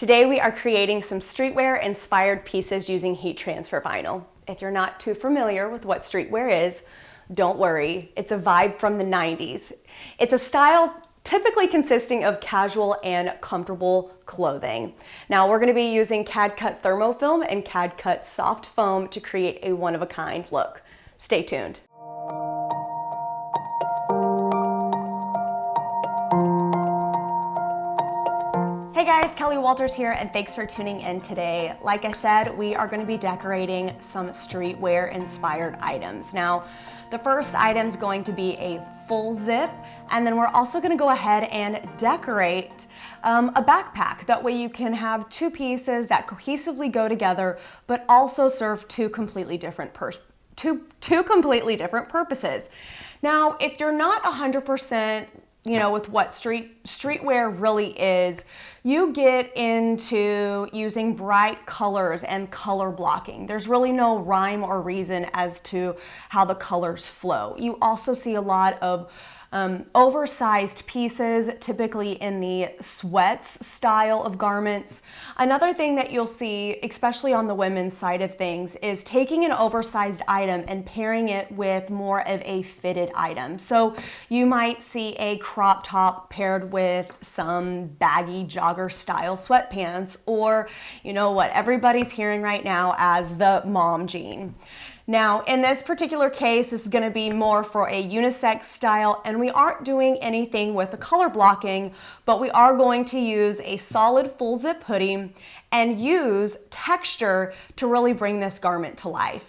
Today we are creating some streetwear inspired pieces using heat transfer vinyl. If you're not too familiar with what streetwear is, don't worry, it's a vibe from the 90s. It's a style typically consisting of casual and comfortable clothing. Now we're going to be using CAD-CUT thermofilm and CAD-CUT soft foam to create a one-of-a-kind look. Stay tuned. Hey guys, Kelly Walters here, and thanks for tuning in today. Like I said, we are going to be decorating some streetwear inspired items. Now, the first item is going to be a full zip, and then we're also going to go ahead and decorate a backpack. That way you can have two pieces that cohesively go together, but also serve two completely different purposes. Now, if you're not 100% with what streetwear really is, you get into using bright colors and color blocking. There's really no rhyme or reason as to how the colors flow. You also see a lot of oversized pieces, typically in the sweats style of garments. Another thing that you'll see, especially on the women's side of things, is taking an oversized item and pairing it with more of a fitted item. So you might see a crop top paired with some baggy jogger style sweatpants, or what everybody's hearing right now as the mom jean. Now, in this particular case, this is going to be more for a unisex style, and we aren't doing anything with the color blocking, but we are going to use a solid full zip hoodie and use texture to really bring this garment to life.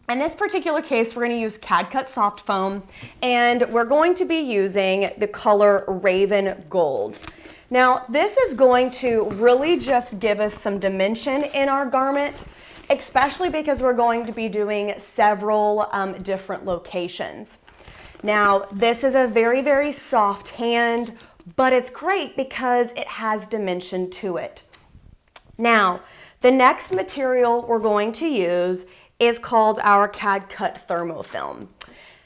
In this particular case, we're going to use CAD-CUT soft foam, and we're going to be using the color Raven Gold. Now, this is going to really just give us some dimension in our garment, especially because we're going to be doing several different locations. Now, this is a very, very soft hand, but it's great because it has dimension to it. Now, the next material we're going to use is called our CAD-CUT thermofilm.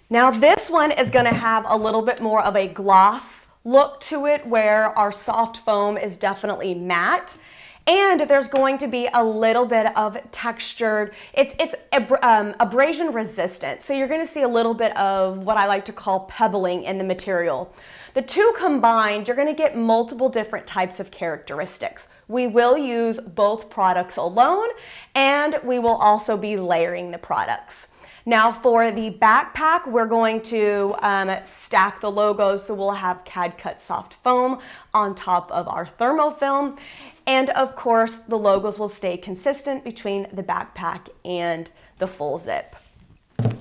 Now, this one is going to have a little bit more of a gloss look to it, where our soft foam is definitely matte. And there's going to be a little bit of textured, it's abrasion resistant. So you're going to see a little bit of what I like to call pebbling in the material. The two combined, you're going to get multiple different types of characteristics. We will use both products alone, and we will also be layering the products. Now for the backpack, we're going to stack the logos, so we'll have CAD-CUT soft foam on top of our thermofilm. And of course, the logos will stay consistent between the backpack and the full zip.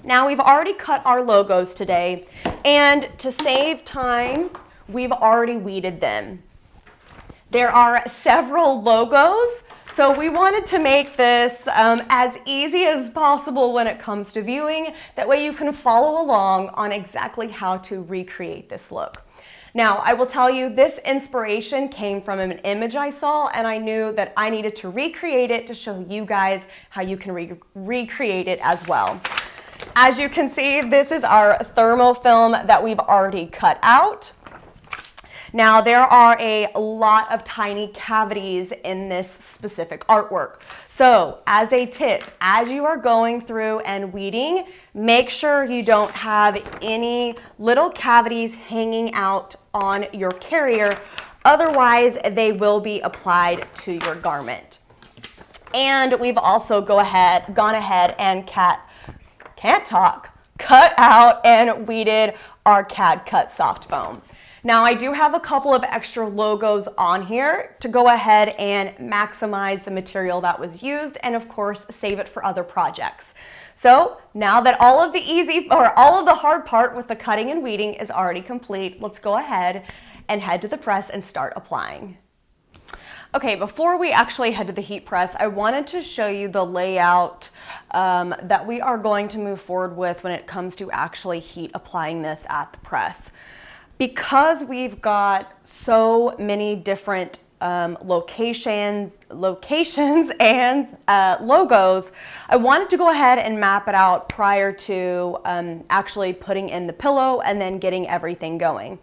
Now, we've already cut our logos today, and to save time, we've already weeded them. There are several logos, so we wanted to make this as easy as possible when it comes to viewing. That way you can follow along on exactly how to recreate this look. Now, I will tell you, this inspiration came from an image I saw, and I knew that I needed to recreate it to show you guys how you can recreate it as well. As you can see, this is our thermofilm that we've already cut out. Now, there are a lot of tiny cavities in this specific artwork. So, as a tip, as you are going through and weeding, make sure you don't have any little cavities hanging out on your carrier. Otherwise, they will be applied to your garment. And we've also gone ahead and cut out and weeded our CAD-CUT soft foam. Now, I do have a couple of extra logos on here to go ahead and maximize the material that was used, and of course, save it for other projects. So now that all of the hard part with the cutting and weeding is already complete, let's go ahead and head to the press and start applying. Okay, before we actually head to the heat press, I wanted to show you the layout that we are going to move forward with when it comes to actually heat applying this at the press. Because we've got so many different locations and logos, I wanted to go ahead and map it out prior to actually putting in the pillow and then getting everything going.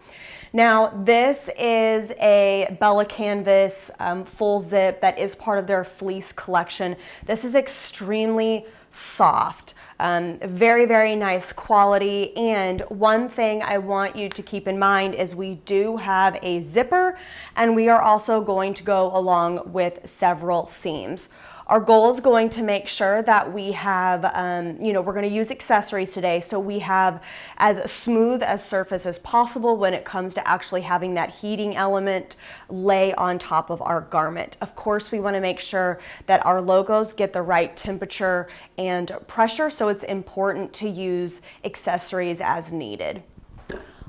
Now, this is a Bella Canvas full zip that is part of their fleece collection. This is extremely soft, very, very nice quality. And one thing I want you to keep in mind is we do have a zipper, and we are also going to go along with several seams. Our goal is going to make sure that we have, we're going to use accessories today, so we have as smooth a surface as possible when it comes to actually having that heating element lay on top of our garment. Of course, we want to make sure that our logos get the right temperature and pressure, so it's important to use accessories as needed.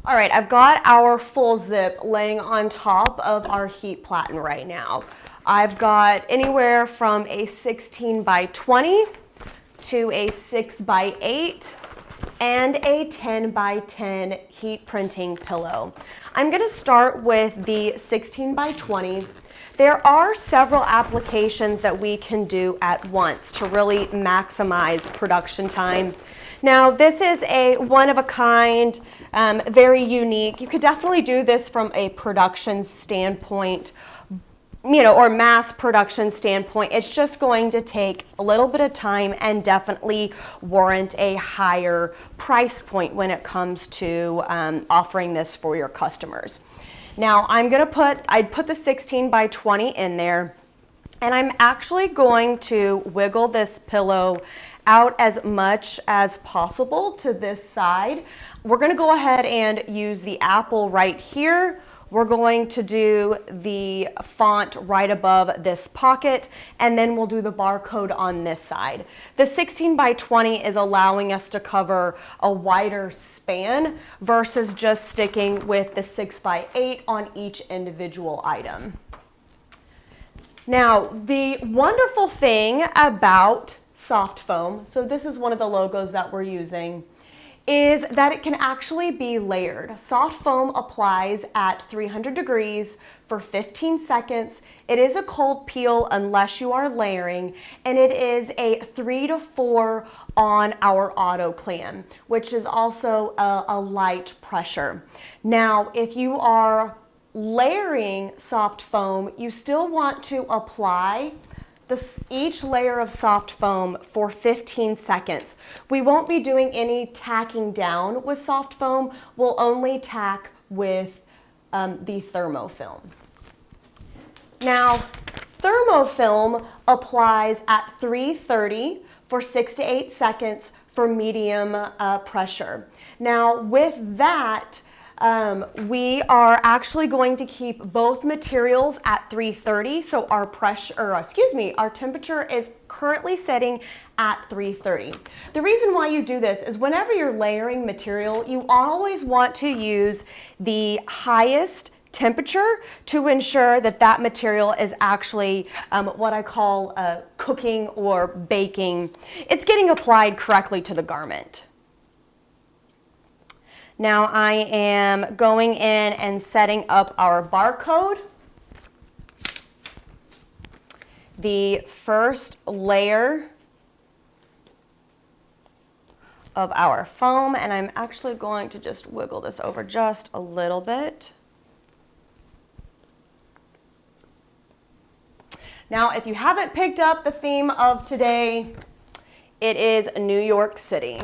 All right, I've got our full zip laying on top of our heat platen right now. I've got anywhere from a 16 by 20 to a 6 by 8 and a 10 by 10 heat printing pillow. I'm going to start with the 16 by 20. There are several applications that we can do at once to really maximize production time. Now, this is a one-of-a-kind, very unique. You could definitely do this from a production standpoint, or mass production standpoint. It's just going to take a little bit of time and definitely warrant a higher price point when it comes to offering this for your customers. Now, I'd put the 16 by 20 in there, and I'm actually going to wiggle this pillow out as much as possible to this side. We're going to go ahead and use the apple right here. We're going to do the font right above this pocket, and then we'll do the barcode on this side. The 16 by 20 is allowing us to cover a wider span versus just sticking with the 6 by 8 on each individual item. Now, the wonderful thing about soft foam, so this is one of the logos that we're using, is that it can actually be layered. Soft foam applies at 300 degrees for 15 seconds. It is a cold peel unless you are layering, and it is a 3 to 4 on our auto clam, which is also a light pressure. Now, if you are layering soft foam, you still want to apply each layer of soft foam for 15 seconds. We won't be doing any tacking down with soft foam. We'll only tack with the thermofilm. Now, thermofilm applies at 330 for 6 to 8 seconds for medium pressure. Now, with that, we are actually going to keep both materials at 330, so our temperature is currently setting at 330. The reason why you do this is whenever you're layering material, you always want to use the highest temperature to ensure that that material is actually what I call cooking or baking. It's getting applied correctly to the garment. Now I am going in and setting up our barcode. The first layer of our foam, and I'm actually going to just wiggle this over just a little bit. Now, if you haven't picked up the theme of today, it is New York City.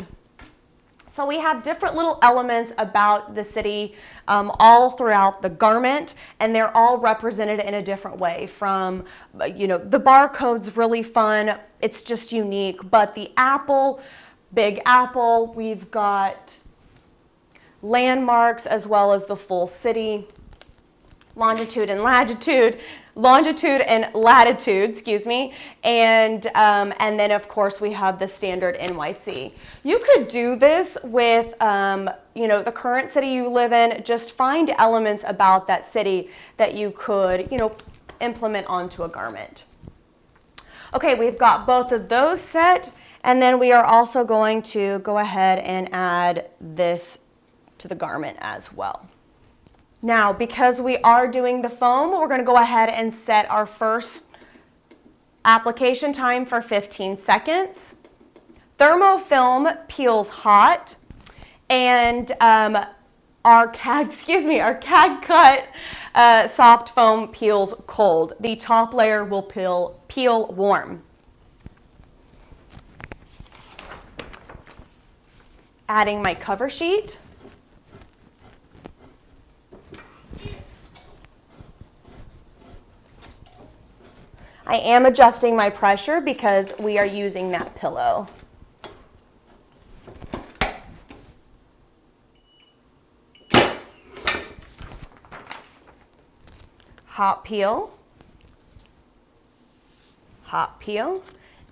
So we have different little elements about the city all throughout the garment, and they're all represented in a different way. From, the barcode's really fun, it's just unique, but the apple, Big Apple, we've got landmarks as well as the full city, longitude and latitude, excuse me, and then of course we have the standard NYC. You could do this with the current city you live in. Just find elements about that city that you could implement onto a garment. Okay, we've got both of those set, and then we are also going to go ahead and add this to the garment as well. Now, because we are doing the foam, we're going to go ahead and set our first application time for 15 seconds. Thermofilm peels hot, and our CAD-CUT soft foam peels cold. The top layer will peel warm. Adding my cover sheet. I am adjusting my pressure because we are using that pillow. Hot peel,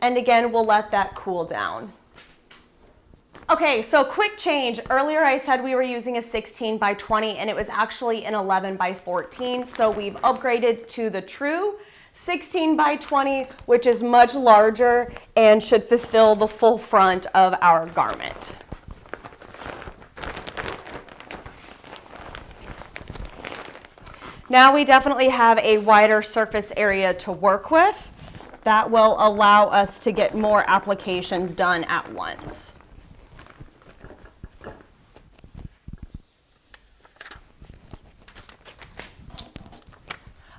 and again, we'll let that cool down. Okay, so quick change. Earlier I said we were using a 16 by 20 and it was actually an 11 by 14. So we've upgraded to the true 16 by 20, which is much larger and should fulfill the full front of our garment. Now we definitely have a wider surface area to work with. That will allow us to get more applications done at once.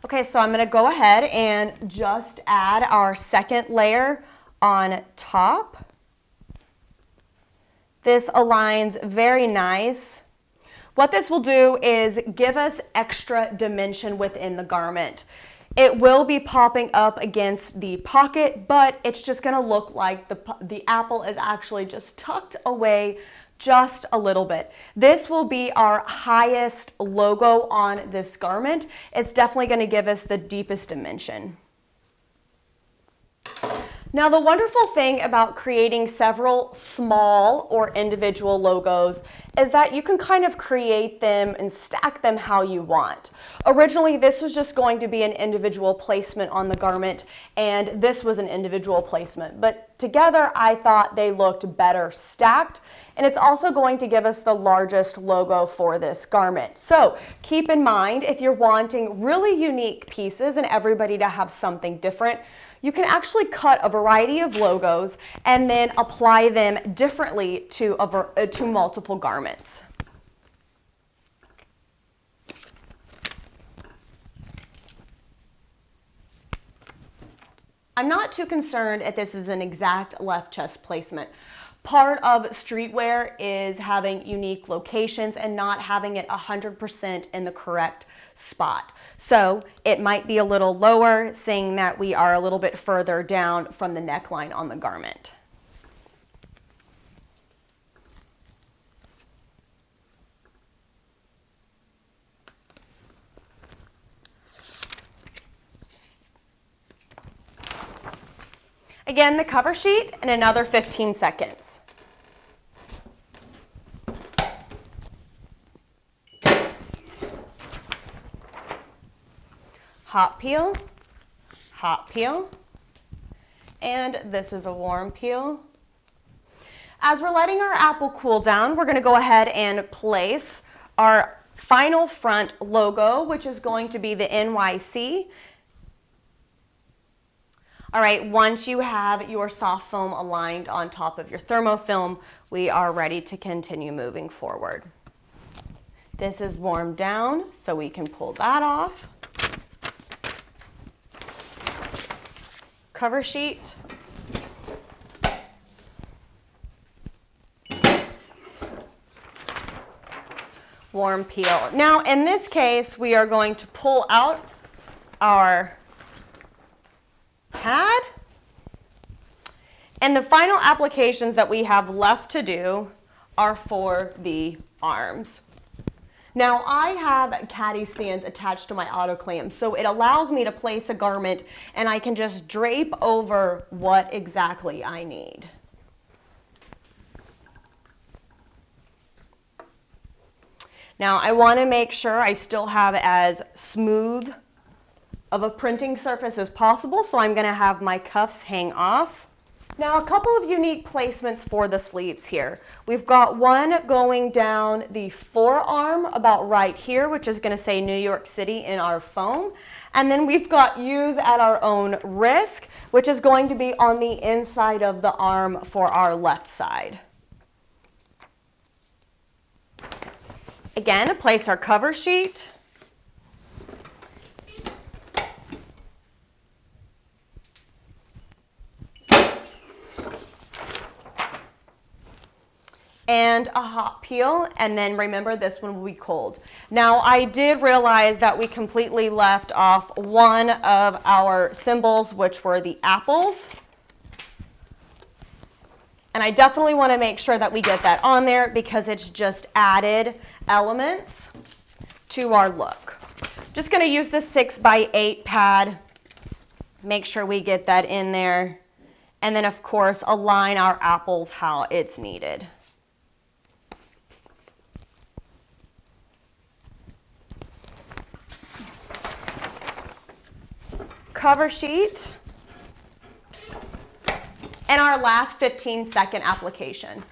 Okay, so I'm going to go ahead and just add our second layer on top. This aligns very nice. What this will do is give us extra dimension within the garment. It will be popping up against the pocket, but it's just going to look like the apple is actually just tucked away just a little bit. This will be our highest logo on this garment. It's definitely going to give us the deepest dimension. Now, the wonderful thing about creating several small or individual logos is that you can kind of create them and stack them how you want. Originally, this was just going to be an individual placement on the garment, and this was an individual placement. But together, I thought they looked better stacked, and it's also going to give us the largest logo for this garment. So keep in mind, if you're wanting really unique pieces and everybody to have something different, you can actually cut a variety of logos and then apply them differently to multiple garments. I'm not too concerned if this is an exact left chest placement. Part of streetwear is having unique locations and not having it 100% in the correct spot. So it might be a little lower, seeing that we are a little bit further down from the neckline on the garment. Again, the cover sheet and another 15 seconds. Hot peel, and this is a warm peel. As we're letting our apple cool down, we're going to go ahead and place our final front logo, which is going to be the NYC. All right, once you have your soft foam aligned on top of your thermofilm, we are ready to continue moving forward. This is warmed down, so we can pull that off. Cover sheet. Warm peel. Now, in this case, we are going to pull out our pad. And the final applications that we have left to do are for the arms. Now, I have caddy stands attached to my autoclamp, so it allows me to place a garment and I can just drape over what exactly I need. Now, I want to make sure I still have as smooth of a printing surface as possible, so I'm going to have my cuffs hang off. Now, a couple of unique placements for the sleeves here. We've got one going down the forearm about right here, which is going to say New York City in our foam. And then we've got use at our own risk, which is going to be on the inside of the arm for our left side. Again, place our cover sheet. And a hot peel, and then remember this one will be cold. Now I did realize that we completely left off one of our symbols, which were the apples. And I definitely want to make sure that we get that on there because it's just added elements to our look. Just going to use the 6x8 pad, make sure we get that in there, and then of course align our apples how it's needed. Cover sheet, and our last 15-second application.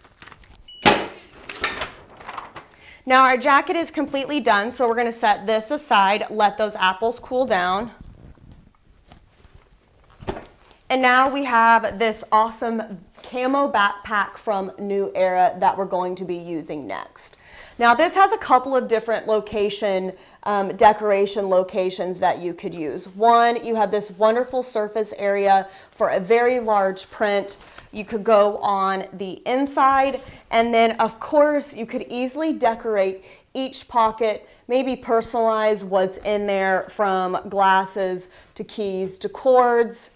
Now our jacket is completely done, so we're going to set this aside, let those apples cool down. And now we have this awesome camo backpack from New Era that we're going to be using next. Now this has a couple of different decoration locations that you could use. One, you have this wonderful surface area for a very large print. You could go on the inside, and then of course you could easily decorate each pocket, maybe personalize what's in there from glasses to keys to cords,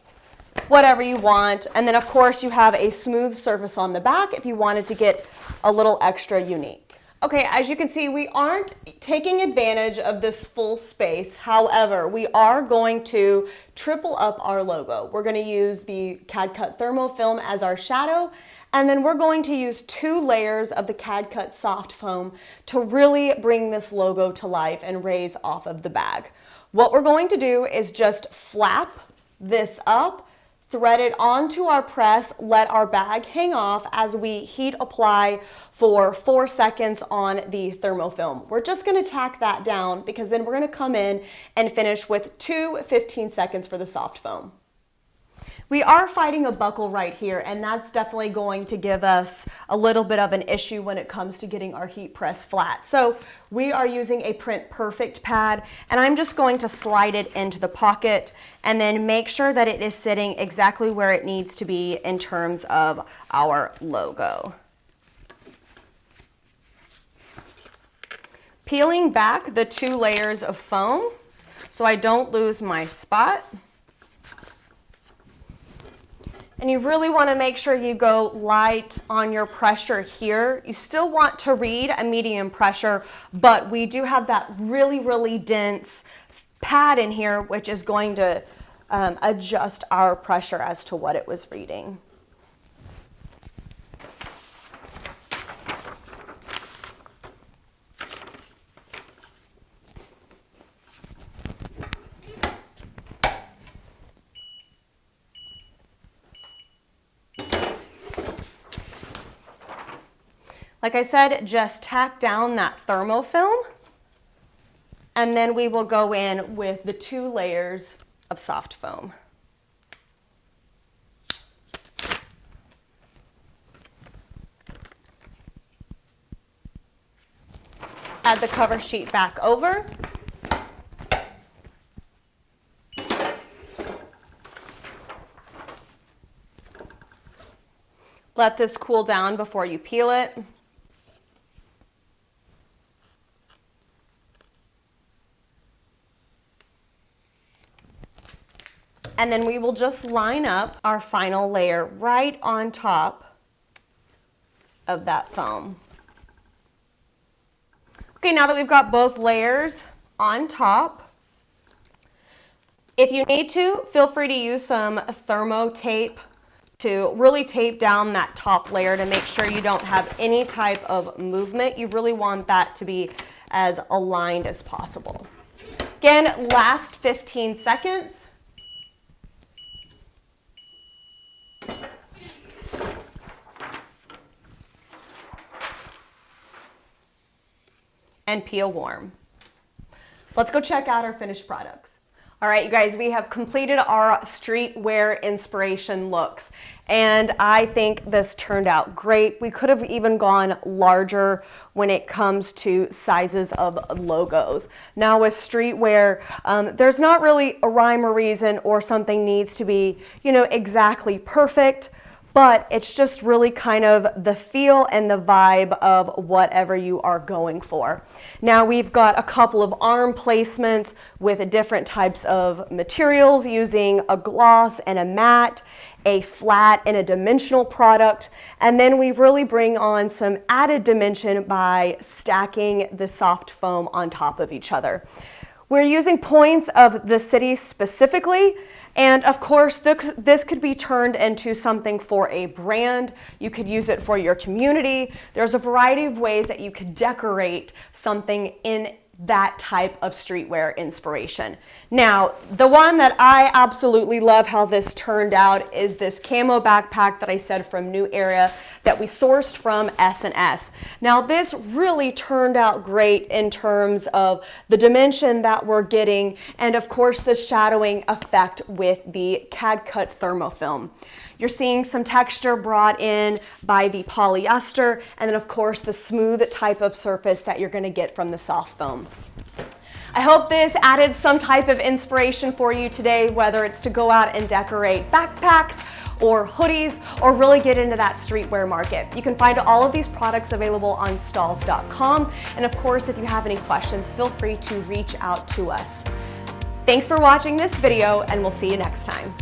whatever you want. And then of course you have a smooth surface on the back if you wanted to get a little extra unique. Okay, as you can see, we aren't taking advantage of this full space. However, we are going to triple up our logo. We're going to use the CAD-CUT thermofilm as our shadow, and then we're going to use 2 layers of the CAD-CUT soft foam to really bring this logo to life and raise off of the bag. What we're going to do is just flap this up, thread it onto our press, let our bag hang off as we heat apply for 4 seconds on the thermofilm. We're just going to tack that down because then we're going to come in and finish with 2 15 seconds for the soft foam. We are fighting a buckle right here, and that's definitely going to give us a little bit of an issue when it comes to getting our heat press flat. So we are using a Print Perfect pad, and I'm just going to slide it into the pocket and then make sure that it is sitting exactly where it needs to be in terms of our logo. Peeling back the 2 layers of foam so I don't lose my spot. And you really want to make sure you go light on your pressure here. You still want to read a medium pressure, but we do have that really, really dense pad in here, which is going to adjust our pressure as to what it was reading. Like I said, just tack down that thermofilm, and then we will go in with the 2 layers of soft foam. Add the cover sheet back over. Let this cool down before you peel it. And then we will just line up our final layer right on top of that foam. Okay, now that we've got both layers on top, if you need to, feel free to use some thermo tape to really tape down that top layer to make sure you don't have any type of movement. You really want that to be as aligned as possible. Again, last 15 seconds. And peel warm. Let's go check out our finished products. All right, you guys, we have completed our streetwear inspiration looks, and I think this turned out great. We could have even gone larger when it comes to sizes of logos. Now with streetwear, there's not really a rhyme or reason or something needs to be, exactly perfect, but it's just really kind of the feel and the vibe of whatever you are going for. Now we've got a couple of arm placements with different types of materials using a gloss and a matte, a flat and a dimensional product, and then we really bring on some added dimension by stacking the soft foam on top of each other. We're using points of the city specifically, and of course, this could be turned into something for a brand. You could use it for your community. There's a variety of ways that you could decorate something in that type of streetwear inspiration. Now, the one that I absolutely love how this turned out is this camo backpack that I said from New Era that we sourced from S&S. Now, this really turned out great in terms of the dimension that we're getting and of course the shadowing effect with the CAD-CUT thermofilm. You're seeing some texture brought in by the polyester and then of course the smooth type of surface that you're going to get from the soft foam. I hope this added some type of inspiration for you today, whether it's to go out and decorate backpacks or hoodies or really get into that streetwear market. You can find all of these products available on Stahls.com. And of course, if you have any questions, feel free to reach out to us. Thanks for watching this video and we'll see you next time.